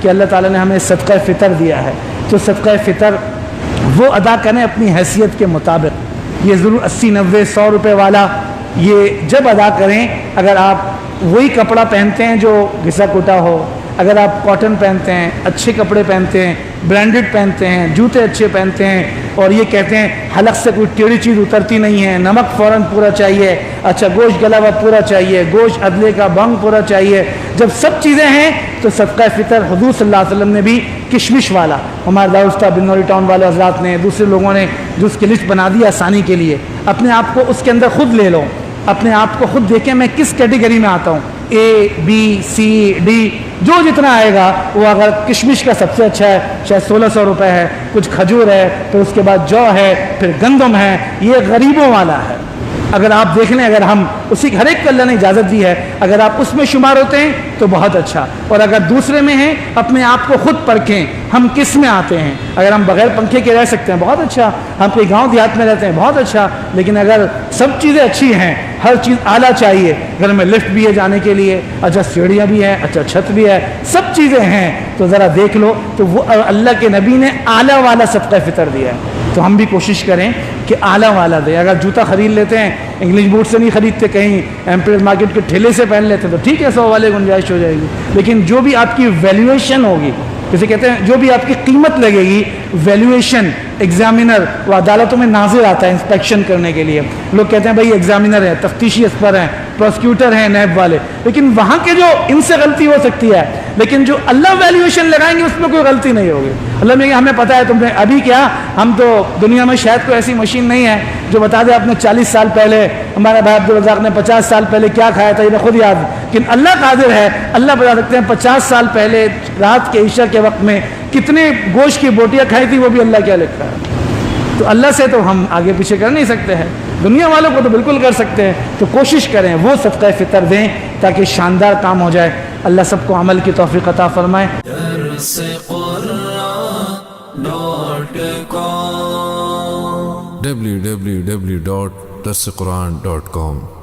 کہ اللہ تعالیٰ نے ہمیں صدقہ فطر دیا ہے، تو صدقہ فطر وہ ادا کریں اپنی حیثیت کے مطابق. یہ ضرور 80 90 100 روپے والا یہ جب ادا کریں، اگر آپ وہی کپڑا پہنتے ہیں جو گھسا کٹا ہو، اگر آپ کاٹن پہنتے ہیں، اچھے کپڑے پہنتے ہیں، برانڈڈ پہنتے ہیں، جوتے اچھے پہنتے ہیں، اور یہ کہتے ہیں حلق سے کوئی ٹیڑھی چیز اترتی نہیں ہے، نمک فوراً پورا چاہیے، اچھا گوشت گلا ہوا پورا چاہیے، گوشت ادلے کا بنگ پورا چاہیے، جب سب چیزیں ہیں تو صدقہ فطر حضور صلی اللہ علیہ وسلم نے بھی کشمش والا، ہمارے دارالفتہ بنوری ٹاؤن والے حضرات نے، دوسرے لوگوں نے جو اس کی لسٹ بنا دی آسانی کے لیے، اپنے آپ کو اس کے اندر خود لے لو، اپنے آپ کو خود دیکھیں میں کس کیٹیگری میں آتا ہوں، اے بی سی ڈی، جو جتنا آئے گا وہ اگر کشمش کا سب سے اچھا ہے شاید 1600 روپے ہے، کچھ کھجور ہے، پھر اس کے بعد جو ہے، پھر گندم ہے، یہ غریبوں والا ہے. اگر آپ دیکھ لیں، اگر ہم اسی ہر ایک کو اللہ نے اجازت دی ہے، اگر آپ اس میں شمار ہوتے ہیں تو بہت اچھا، اور اگر دوسرے میں ہیں اپنے آپ کو خود پرکھیں ہم کس میں آتے ہیں. اگر ہم بغیر پنکھے کے رہ سکتے ہیں بہت اچھا، ہم کوئی گاؤں دیہات میں رہتے ہیں بہت اچھا، لیکن اگر سب چیزیں اچھی ہیں، ہر چیز اعلیٰ چاہیے، گھر میں لفٹ بھی ہے جانے کے لیے، اچھا سیڑھیاں بھی ہیں، اچھا چھت بھی ہے، سب چیزیں ہیں، تو ذرا دیکھ لو تو وہ اللہ کے نبی نے اعلیٰ والا صدقہ فطر دیا ہے. تو ہم بھی کوشش کریں کہ اعلیٰ والا دیں. اگر جوتا خرید لیتے ہیں، انگلش بوٹ سے نہیں خریدتے، کہیں ایمپریل مارکیٹ کے ٹھیلے سے پہن لیتے ہیں تو ٹھیک ہے، 100 والے گنجائش ہو جائے گی. لیکن جو بھی آپ کی ویلیویشن ہوگی، جسے کہتے ہیں جو بھی آپ کی قیمت لگے گی، ویلیویشن، ایگزامینر وہ عدالتوں میں ناظر آتا ہے انسپیکشن کرنے کے لیے. لوگ کہتے ہیں بھائی ایگزامینر ہے، تفتیشی اسپر ہیں، پروسیکیوٹر ہیں، نیب والے، لیکن وہاں کے جو ان سے غلطی ہو سکتی ہے، لیکن جو اللہ ویلیویشن لگائیں گے اس میں کوئی غلطی نہیں ہوگی. اللہ نے ہمیں پتہ ہے، تم نے ابھی کیا، ہم تو دنیا میں شاید کوئی ایسی مشین نہیں ہے جو بتا دے آپ نے 40 سال پہلے، ہمارے بھائی عبدالرزاق نے 50 سال پہلے کیا کھایا تھا، یہ خود یاد. لیکن اللہ قادر ہے، اللہ بتا سکتے ہیں 50 سال پہلے رات کے عشاء کے وقت میں کتنے گوشت کی بوٹیاں کھائی تھی، وہ بھی اللہ کیا لکھتا ہے. تو اللہ سے تو ہم آگے پیچھے کر نہیں سکتے ہیں، دنیا والوں کو تو بالکل کر سکتے ہیں. تو کوشش کریں وہ صدقہ فطر دیں تاکہ شاندار کام ہو جائے. اللہ سب کو عمل کی توفیق عطا فرمائے. www.darsequran.com